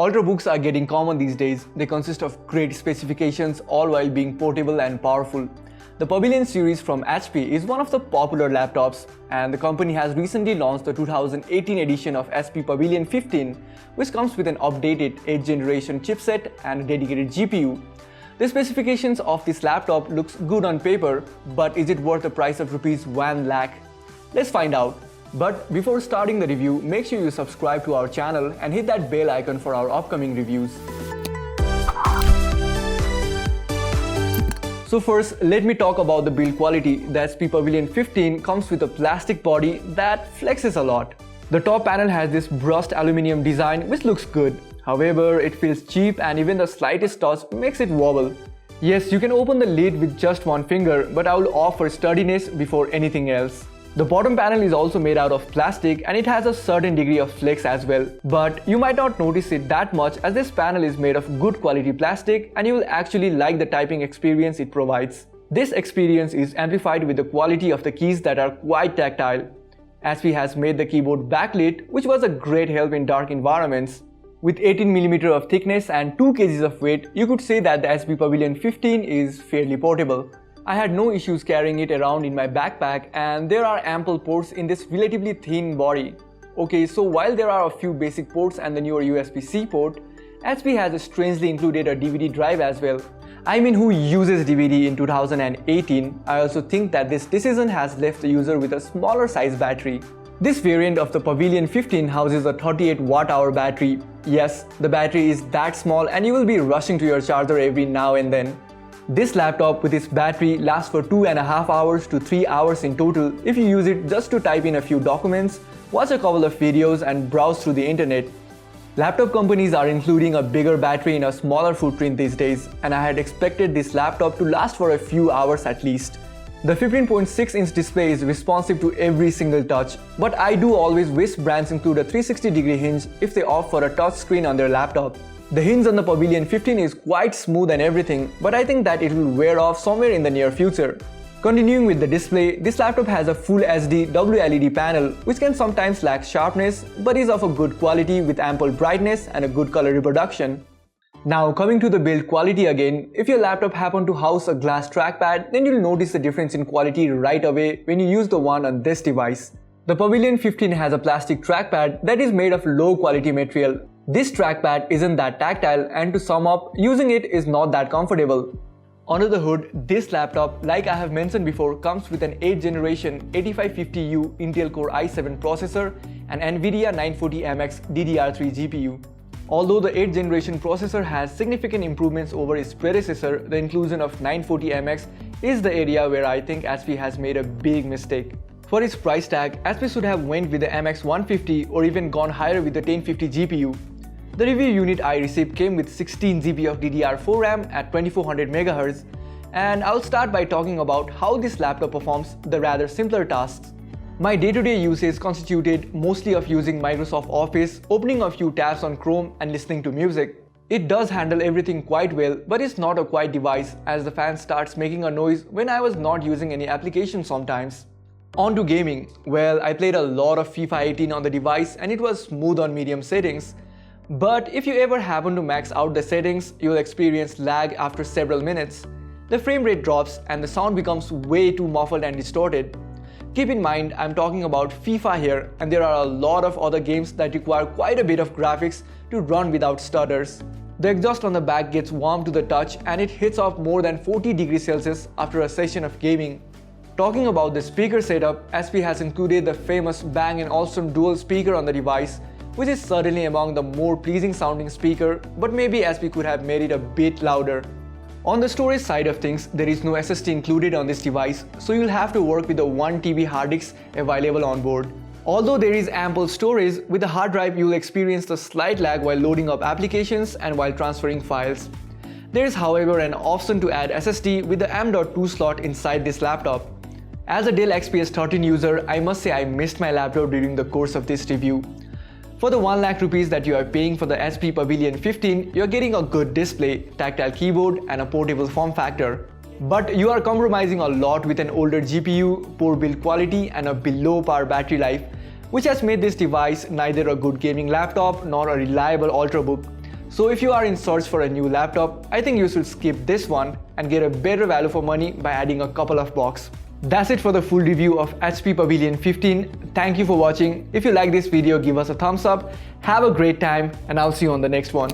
Ultrabooks are getting common these days. They consist of great specifications all while being portable and powerful. The Pavilion series from HP is one of the popular laptops, and the company has recently launched the 2018 edition of HP Pavilion 15, which comes with an updated 8th generation chipset and a dedicated GPU. The specifications of this laptop looks good on paper, but is it worth the price of Rs 1 lakh? Let's find out. But before starting the review, make sure you subscribe to our channel and hit that bell icon for our upcoming reviews. So first, let me talk about the build quality. The HP Pavilion 15 comes with a plastic body that flexes a lot. The top panel has this brushed aluminum design which looks good. However, it feels cheap and even the slightest touch makes it wobble. Yes, you can open the lid with just one finger, but I will opt for sturdiness before anything else. The bottom panel is also made out of plastic and it has a certain degree of flex as well. But you might not notice it that much as this panel is made of good quality plastic and you will actually like the typing experience it provides. This experience is amplified with the quality of the keys that are quite tactile. HP has made the keyboard backlit, which was a great help in dark environments. With 18mm of thickness and 2 kg of weight, you could say that the HP Pavilion 15 is fairly portable. I had no issues carrying it around in my backpack, and there are ample ports in this relatively thin body. Okay, so while there are a few basic ports and the newer USB-C port, HP has strangely included a DVD drive as well. I mean, who uses DVD in 2018? I also think that this decision has left the user with a smaller size battery. This variant of the Pavilion 15 houses a 38 Wh battery. Yes, the battery is that small and you will be rushing to your charger every now and then. This laptop with its battery lasts for 2.5 hours to 3 hours in total if you use it just to type in a few documents, watch a couple of videos and browse through the internet. Laptop companies are including a bigger battery in a smaller footprint these days, and I had expected this laptop to last for a few hours at least. The 15.6-inch display is responsive to every single touch, but I do always wish brands include a 360-degree hinge if they opt for a touch screen on their laptop. The hinge on the Pavilion 15 is quite smooth and everything, but I think that it will wear off somewhere in the near future. Continuing with the display, this laptop has a Full HD WLED panel which can sometimes lack sharpness but is of a good quality with ample brightness and a good color reproduction. Now coming to the build quality again, if your laptop happen to house a glass trackpad, then you'll notice the difference in quality right away when you use the one on this device. The Pavilion 15 has a plastic trackpad that is made of low quality material. This trackpad isn't that tactile, and to sum up, using it is not that comfortable. Under the hood, this laptop, like I have mentioned before, comes with an 8th generation 8550U Intel Core i7 processor and NVIDIA 940MX DDR3 GPU. Although the 8th generation processor has significant improvements over its predecessor, the inclusion of 940MX is the area where I think HP has made a big mistake. For its price tag, HP should have went with the MX150 or even gone higher with the 1050 GPU. The review unit I received came with 16 GB of DDR4 RAM at 2400 MHz, and I'll start by talking about how this laptop performs the rather simpler tasks. My day-to-day usage constituted mostly of using Microsoft Office, opening a few tabs on Chrome and listening to music. It does handle everything quite well, but it's not a quiet device as the fan starts making a noise when I was not using any application sometimes. On to gaming. Well, I played a lot of FIFA 18 on the device and it was smooth on medium settings. But if you ever happen to max out the settings, you'll experience lag after several minutes. The frame rate drops and the sound becomes way too muffled and distorted. Keep in mind, I'm talking about FIFA here, and there are a lot of other games that require quite a bit of graphics to run without stutters. The exhaust on the back gets warm to the touch and it hits off more than 40 degrees Celsius after a session of gaming. Talking about the speaker setup, HP has included the famous Bang & Olufsen dual speaker on the device, which is certainly among the more pleasing sounding speaker, but maybe HP could have made it a bit louder. On the storage side of things, there is no SSD included on this device, so you'll have to work with the 1 TB hard disk available on board. Although there is ample storage, with the hard drive you'll experience the slight lag while loading up applications and while transferring files. There is however an option to add SSD with the M.2 slot inside this laptop. As a Dell XPS 13 user, I must say I missed my laptop during the course of this review. For the 1 lakh rupees that you are paying for the HP Pavilion 15, you are getting a good display, tactile keyboard and a portable form factor. But you are compromising a lot with an older GPU, poor build quality and a below par battery life, which has made this device neither a good gaming laptop nor a reliable ultrabook. So if you are in search for a new laptop, I think you should skip this one and get a better value for money by adding a couple of bucks. That's it for the full review of HP Pavilion 15. Thank you for watching. If you like this video, give us a thumbs up. Have a great time and I'll see you on the next one.